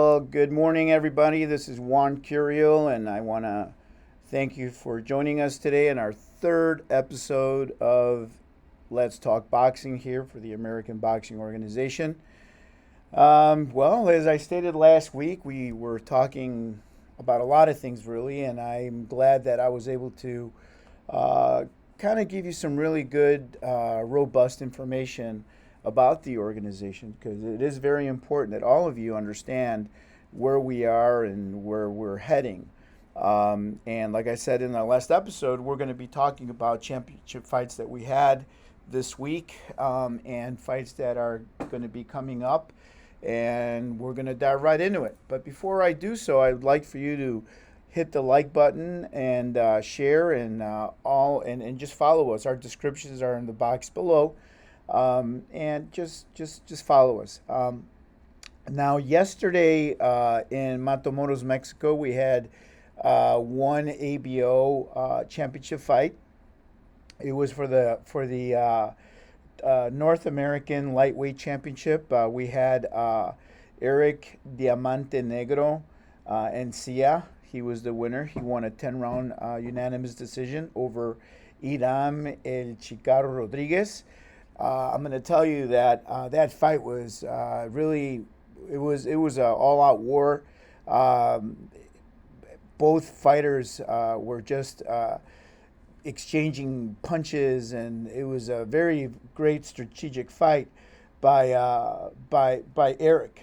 Well, good morning, everybody. This is Juan Curiel, and I want to thank you for joining us today in our third episode of Let's Talk Boxing here for the American Boxing Organization. Well, as I stated last week, we were talking about a lot of things, really, and I'm glad that I was able to uh, kind of give you some really good, robust information about the organization because it is very important that all of you understand where we are and where we're heading. And like I said in the last episode, we're going to be talking about championship fights that we had this week and fights that are going to be coming up. And we're going to dive right into it. But before I do so, I'd like for you to hit the like button and share and and just follow us. Our descriptions are in the box below, and just follow us. Now, yesterday in Matamoros, Mexico, we had one ABO championship fight. It was for the North American Lightweight Championship. We had Eric Diamante Negro Encia. He was the winner. He won a 10-round unanimous decision over Iram El Chicaro Rodriguez. I'm going to tell you that that fight was really it was an all-out war. Um, Both fighters were just exchanging punches, and it was a very great strategic fight by Eric.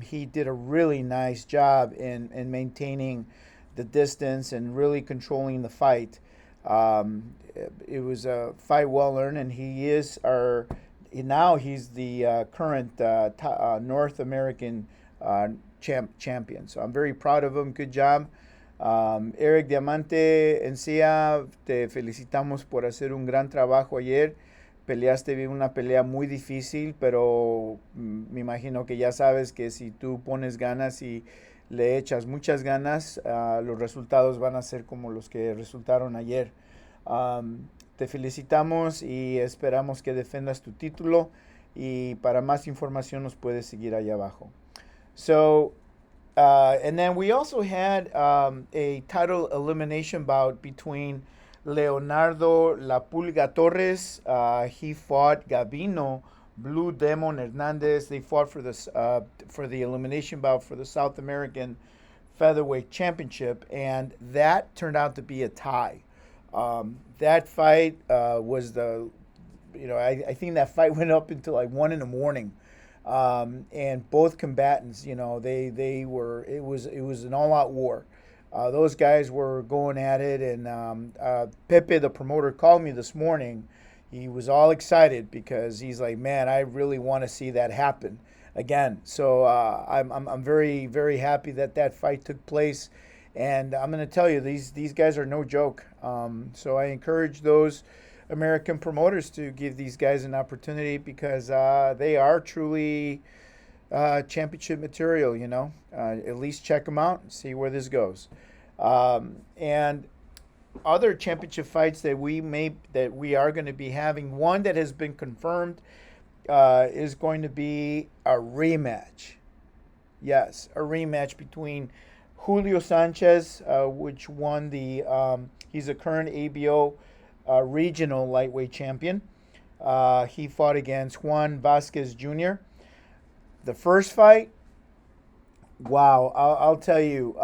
He did a really nice job in maintaining the distance and really controlling the fight. It was a fight well earned, and he's the current North American champion. So I'm very proud of him. Good job. Eric Diamante Encía, te felicitamos por hacer un gran trabajo ayer. Peleaste bien una pelea muy difícil, pero me imagino que ya sabes que si tú pones ganas y le echas muchas ganas, los resultados van a ser como los que resultaron ayer. Te felicitamos y esperamos que defendas tu título, y para más información nos puedes seguir allá abajo. And then we also had a title elimination bout between Leonardo La Pulga Torres. He fought Gabino Blue Demon Hernandez. They fought for the elimination bout for the South American Featherweight Championship, and that turned out to be a tie. That fight I think that fight went up until like 1 a.m. And both combatants, it was an all-out war. Those guys were going at it, and Pepe, the promoter, called me this morning. He was all excited because he's like, "Man, I really want to see that happen again." So I'm very, very happy that fight took place, and I'm going to tell you, these guys are no joke. So I encourage those American promoters to give these guys an opportunity because they are truly championship material. At least check them out and see where this goes. And other championship fights that we are going to be having. One that has been confirmed is going to be a rematch. Yes, a rematch between Julio Sanchez, which won he's a current ABO regional lightweight champion. He fought against Juan Vasquez Jr. The first fight, wow, I'll tell you.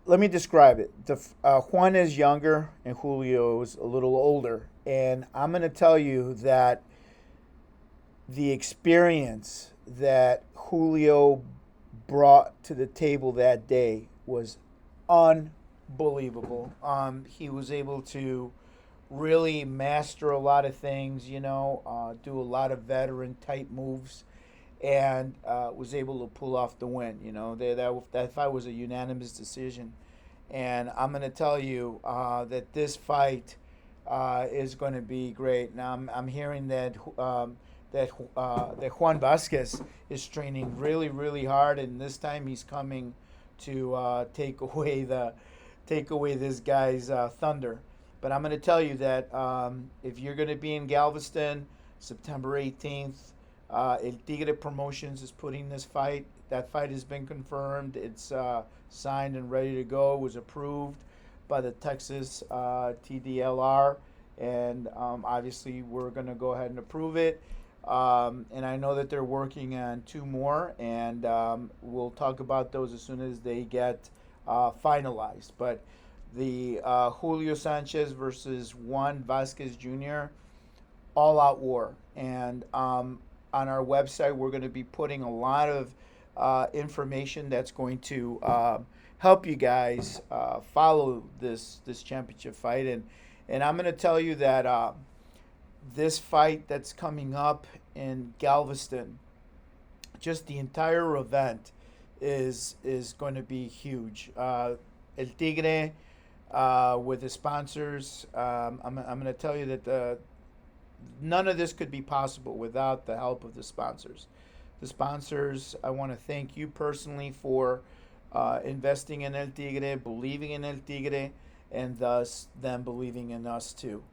Let me describe it. Juan is younger and Julio is a little older, and I'm going to tell you that the experience that Julio brought to the table that day was unbelievable. He was able to really master a lot of things, do a lot of veteran type moves, and was able to pull off the win. That fight was a unanimous decision, and I'm going to tell you that this fight is going to be great. Now I'm hearing that Juan Vasquez is training really, really hard, and this time he's coming to take away this guy's thunder. But I'm going to tell you that if you're going to be in Galveston, September 18th, El Tigre Promotions is putting this fight. That fight has been confirmed. It's signed and ready to go. It was approved by the Texas TDLR, and obviously we're going to go ahead and approve it. And I know that they're working on two more, and we'll talk about those as soon as they get finalized. But the Julio Sanchez versus Juan Vasquez Jr. all out war. And on our website, we're going to be putting a lot of information that's going to help you guys follow this championship fight. And I'm going to tell you that this fight that's coming up in Galveston, just the entire event is going to be huge. El Tigre with the sponsors. I'm going to tell you that none of this could be possible without the help of the sponsors. The sponsors, I want to thank you personally for investing in El Tigre, believing in El Tigre, and thus them believing in us too.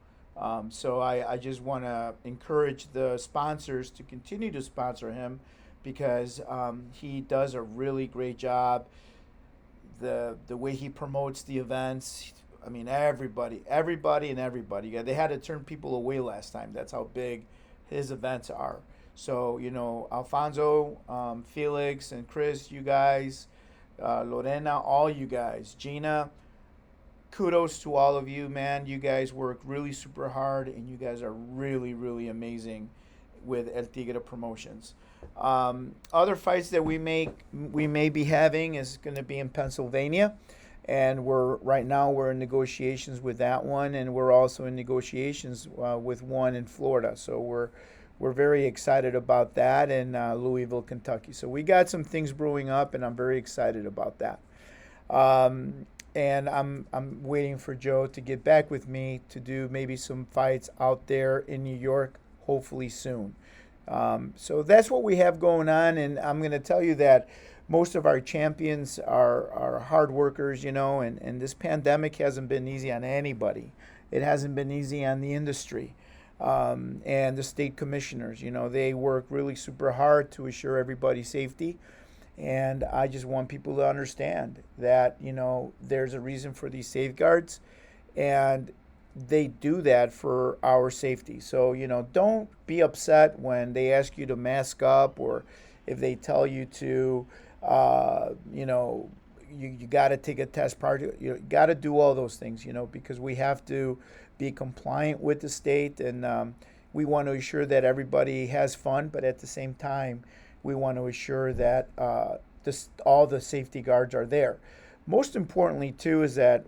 So I just want to encourage the sponsors to continue to sponsor him because he does a really great job. The way he promotes the events, I mean, everybody. Yeah, they had to turn people away last time. That's how big his events are. So, Alfonso, Felix, and Chris, you guys, Lorena, all you guys, Gina, kudos to all of you, man. You guys work really super hard, and you guys are really, really amazing with El Tigre Promotions. Other fights that we may be having is going to be in Pennsylvania, and right now we're in negotiations with that one, and we're also in negotiations with one in Florida. So we're very excited about that in Louisville, Kentucky. So we got some things brewing up, and I'm very excited about that. And I'm waiting for Joe to get back with me to do maybe some fights out there in New York, hopefully soon. So that's what we have going on, and I'm going to tell you that most of our champions are hard workers, and this pandemic hasn't been easy on anybody. It hasn't been easy on the industry. And the state commissioners, they work really super hard to assure everybody's safety. And I just want people to understand that, there's a reason for these safeguards, and they do that for our safety. So, don't be upset when they ask you to mask up, or if they tell you to, you got to take a test part. You got to do all those things, because we have to be compliant with the state, and we want to assure that everybody has fun, but at the same time, we want to assure that all the safety guards are there. Most importantly, too, is that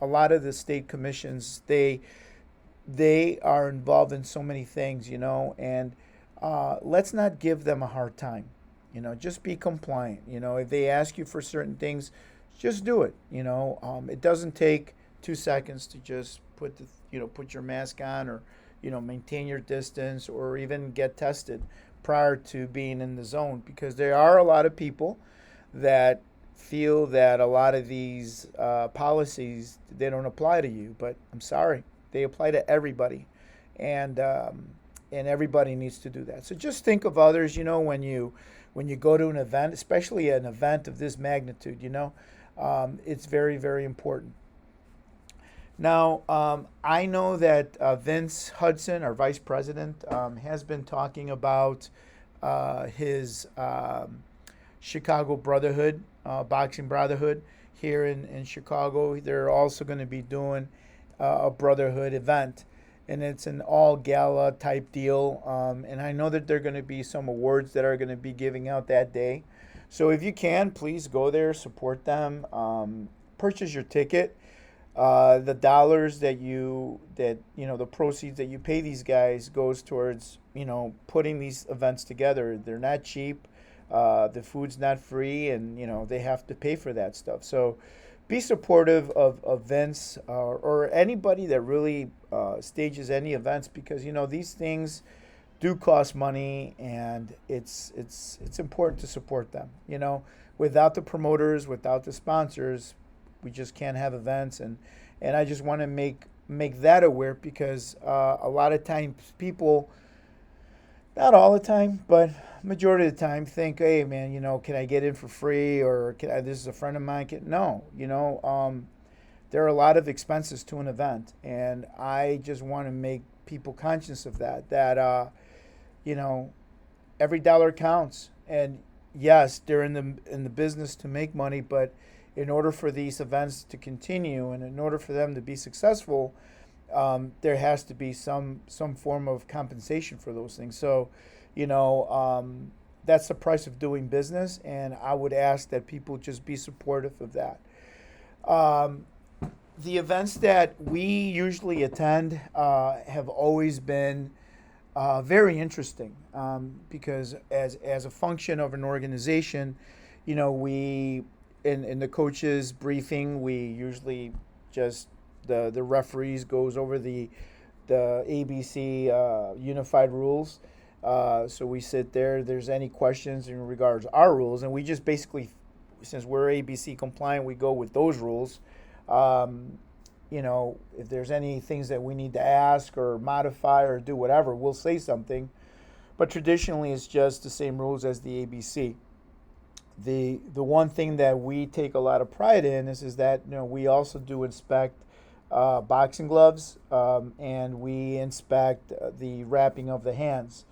a lot of the state commissions, they are involved in so many things, and let's not give them a hard time. Just be compliant. If they ask you for certain things, just do it. It doesn't take 2 seconds to just put your mask on, or maintain your distance, or even get tested prior to being in the zone, because there are a lot of people that feel that a lot of these policies, they don't apply to you, but I'm sorry, they apply to everybody, and everybody needs to do that. So just think of others, when you go to an event, especially an event of this magnitude, it's very, very important. Now, I know that Vince Hudson, our vice president, has been talking about his Chicago Brotherhood, Boxing Brotherhood here in Chicago. They're also going to be doing a Brotherhood event, and it's an all-gala type deal. And I know that there are going to be some awards that are going to be giving out that day. So if you can, please go there, support them, purchase your ticket. The dollars the proceeds that you pay these guys goes towards, putting these events together. They're not cheap. The food's not free, and, they have to pay for that stuff. So be supportive of Vince or anybody that really stages any events, because, these things do cost money, and it's important to support them. Without the promoters, without the sponsors, we just can't have events, and I just want to make that aware, because a lot of times people, Not all the time, but majority of the time, think, hey man, can I get in for free, or can I? This is a friend of mine. No, there are a lot of expenses to an event, and I just want to make people conscious of that. You know, every dollar counts, and yes, they're in the business to make money, but in order for these events to continue and in order for them to be successful, there has to be some form of compensation for those things. So, you know, that's the price of doing business, and I would ask that people just be supportive of that. Um, the events that we usually attend have always been very interesting, because as a function of an organization, we in the coaches briefing, we usually just the referees goes over the ABC unified rules. So we sit there. If there's any questions in regards to our rules, and we just basically, since we're ABC compliant, we go with those rules. Um, if there's any things that we need to ask or modify or do whatever, we'll say something. But traditionally, it's just the same rules as the ABC. The one thing that we take a lot of pride in is that we also do inspect boxing gloves, and we inspect the wrapping of the hands.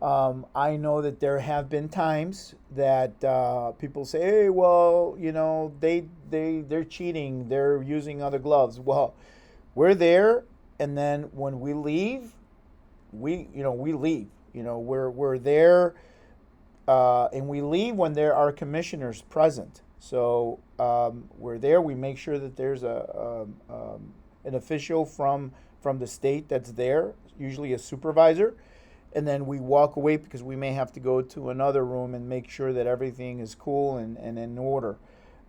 I know that there have been times that people say, "Hey, well, they're cheating. They're using other gloves." Well, we're there, and then when we leave, we leave. We're there, and we leave when there are commissioners present. So we're there. We make sure that there's an official from the state that's there, usually a supervisor, and then we walk away because we may have to go to another room and make sure that everything is cool and in order.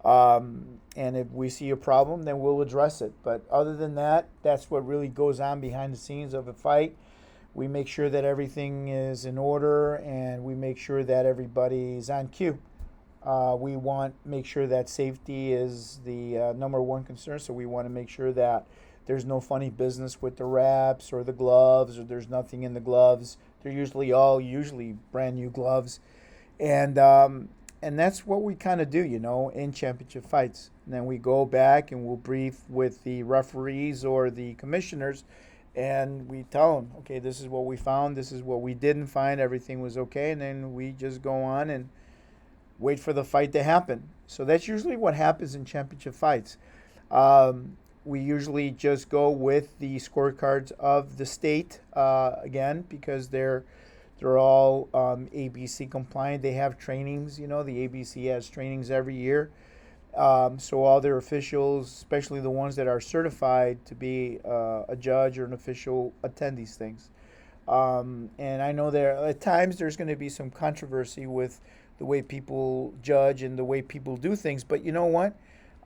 And if we see a problem, then we'll address it. But other than that, that's what really goes on behind the scenes of a fight. We make sure that everything is in order, and we make sure that everybody's on cue. We want make sure that safety is the number one concern. So we want to make sure that there's no funny business with the wraps or the gloves, or there's nothing in the gloves. They're usually brand new gloves, and that's what we kind of do, in championship fights. And then we go back and we'll brief with the referees or the commissioners, and we tell them, okay, this is what we found, this is what we didn't find, everything was okay, and then we just go on and wait for the fight to happen. So that's usually what happens in championship fights. We usually just go with the scorecards of the state, again, because they're all ABC compliant. They have trainings. The ABC has trainings every year. So all their officials, especially the ones that are certified to be a judge or an official, attend these things. And I know there at times there's going to be some controversy with the way people judge and the way people do things. But you know what?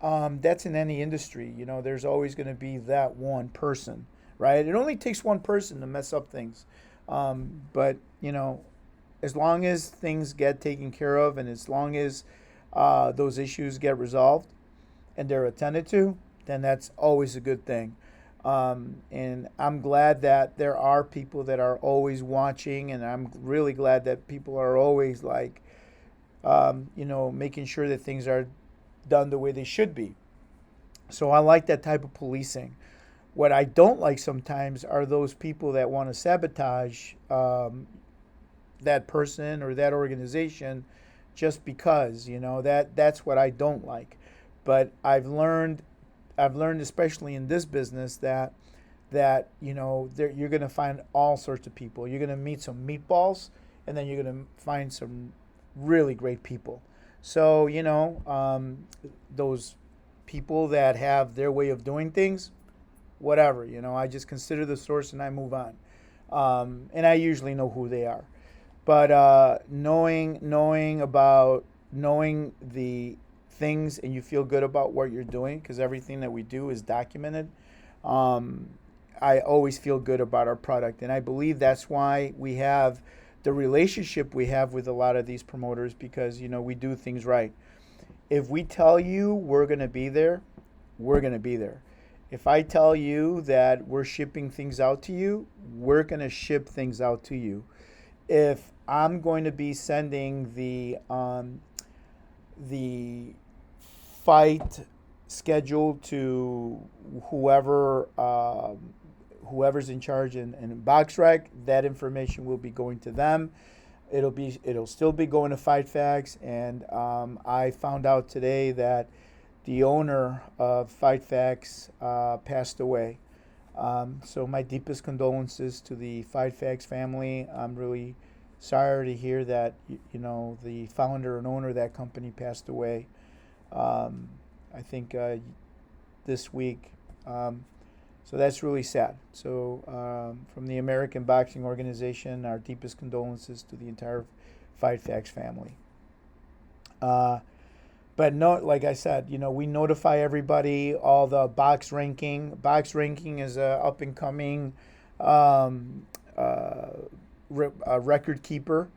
That's in any industry. There's always going to be that one person, right? It only takes one person to mess up things. But as long as things get taken care of, and as long as those issues get resolved and they're attended to, then that's always a good thing. And I'm glad that there are people that are always watching, and I'm really glad that people are always making sure that things are done the way they should be. So I like that type of policing. What I don't like sometimes are those people that want to sabotage that person or that organization just because, that's what I don't like. But I've learned especially in this business that you're going to find all sorts of people. You're going to meet some meatballs, and then you're going to find some really great people. So, those people that have their way of doing things, whatever, I just consider the source and I move on. And I usually know who they are. But knowing the things, and you feel good about what you're doing, because everything that we do is documented, I always feel good about our product. And I believe that's why we have the relationship we have with a lot of these promoters, because we do things right. If we tell you we're going to be there, we're going to be there. If I tell you that we're shipping things out to you, we're going to ship things out to you. if I'm going to be sending the fight schedule to whoever whoever's in charge in BoxRec, that information will be going to them. It'll still be going to Fight Facts, and I found out today that the owner of Fight Facts passed away. So my deepest condolences to the Fight Facts family. I'm really sorry to hear that the founder and owner of that company passed away. I think this week. So that's really sad. So from the American Boxing Organization, our deepest condolences to the entire Fight Facts family. But no, like I said, we notify everybody. All the box ranking. Box ranking is a up and coming a record keeper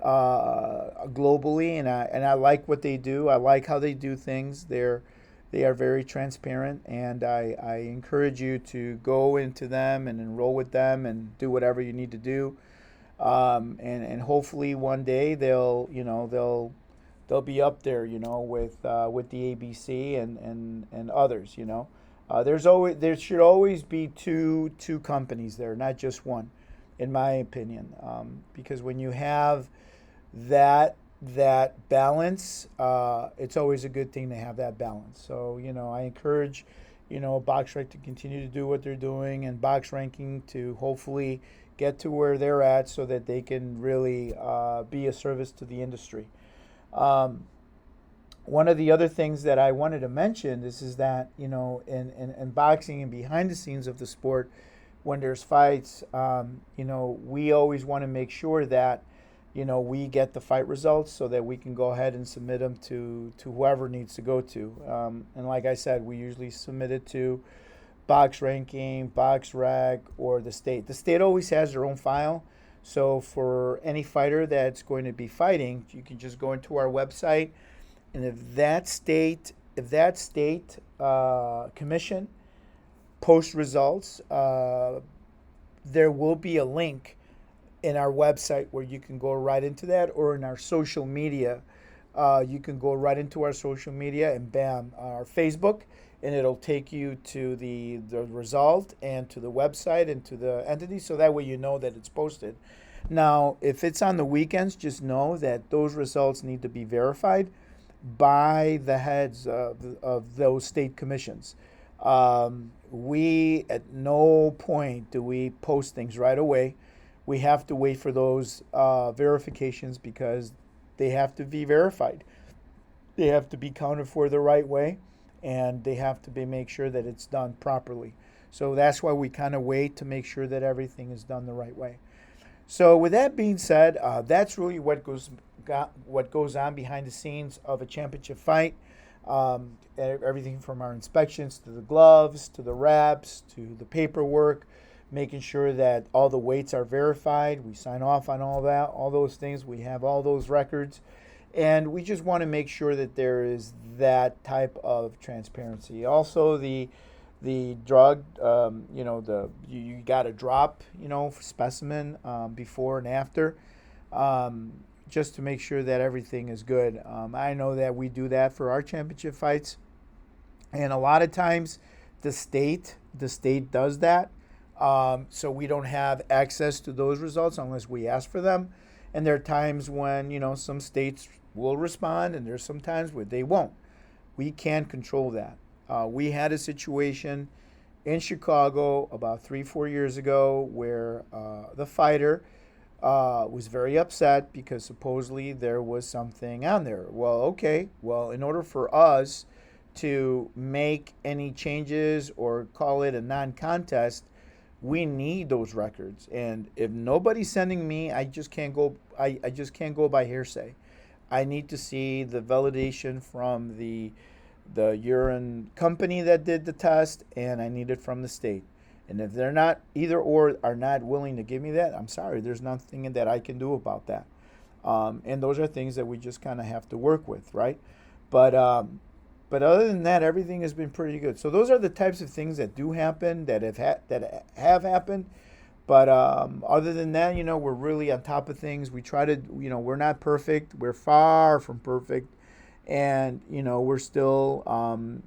globally, and I like what they do. I like how they do things. They are very transparent, and I encourage you to go into them and enroll with them and do whatever you need to do. And hopefully one day they'll be up there, with the ABC and others. There should always be two companies there, not just one, in my opinion, because when you have that balance, it's always a good thing to have that balance. So I encourage BoxRec to continue to do what they're doing, and Box Ranking to hopefully get to where they're at so that they can really be a service to the industry. One of the other things that I wanted to mention is that in boxing and behind the scenes of the sport, when there's fights, we always want to make sure that we get the fight results so that we can go ahead and submit them to whoever needs to go to. And like I said, we usually submit it to Box Ranking, BoxRec, or the state. The state always has their own file. So for any fighter that's going to be fighting, you can just go into our website, and if that state commission posts results, there will be a link in our website where you can go right into that, or in our social media. You can go right into our social media and bam, our Facebook, and it'll take you to the result and to the website and to the entity, so that way you know that it's posted. Now, if it's on the weekends, just know that those results need to be verified by the heads of those state commissions. We, at no point do we post things right away. We have to wait for those verifications, because they have to be verified. They have to be counted for the right way, and they have to make sure that it's done properly. So that's why we kind of wait to make sure that everything is done the right way. So with that being said, that's really what goes on behind the scenes of a championship fight. Everything from our inspections to the gloves, to the wraps, to the paperwork, making sure that all the weights are verified. We sign off on all that, all those things. We have all those records. And we just want to make sure that there is that type of transparency. Also, the drug, you got to drop, specimen before and after, just to make sure that everything is good. I know that we do that for our championship fights, and a lot of times the state does that. So we don't have access to those results unless we ask for them. And there are times when, some states will respond, and there's some times where they won't. We can't control that. We had a situation in Chicago about 3-4 years ago where the fighter was very upset because supposedly there was something on there. Well, okay. Well, in order for us to make any changes or call it a non-contest, we need those records. And if nobody's sending me, I just can't go. I just can't go by hearsay. I need to see the validation from the urine company that did the test, and I need it from the state. And if they're not, either or are not willing to give me that, I'm sorry, there's nothing that I can do about that. And those are things that we just kind of have to work with, right? But other than that, everything has been pretty good. So those are the types of things that do happen, that have happened. But other than that, we're really on top of things. We try to, we're not perfect. We're far from perfect. And, we're still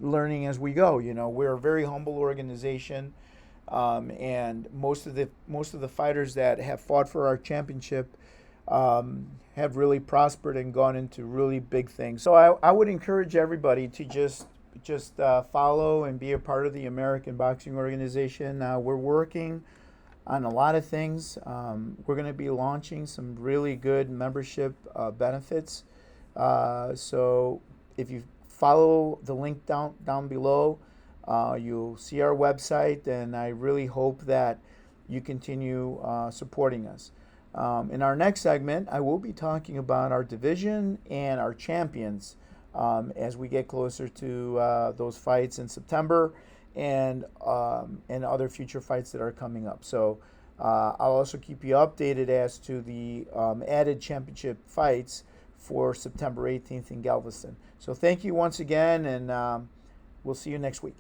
learning as we go. We're a very humble organization. And most of the fighters that have fought for our championship have really prospered and gone into really big things. So I would encourage everybody to just follow and be a part of the American Boxing Organization. We're working on a lot of things. We're going to be launching some really good membership benefits. So if you follow the link down below, you'll see our website, and I really hope that you continue supporting us. In our next segment, I will be talking about our division and our champions as we get closer to those fights in September and other future fights that are coming up. So I'll also keep you updated as to the added championship fights for September 18th in Galveston. So thank you once again, and we'll see you next week.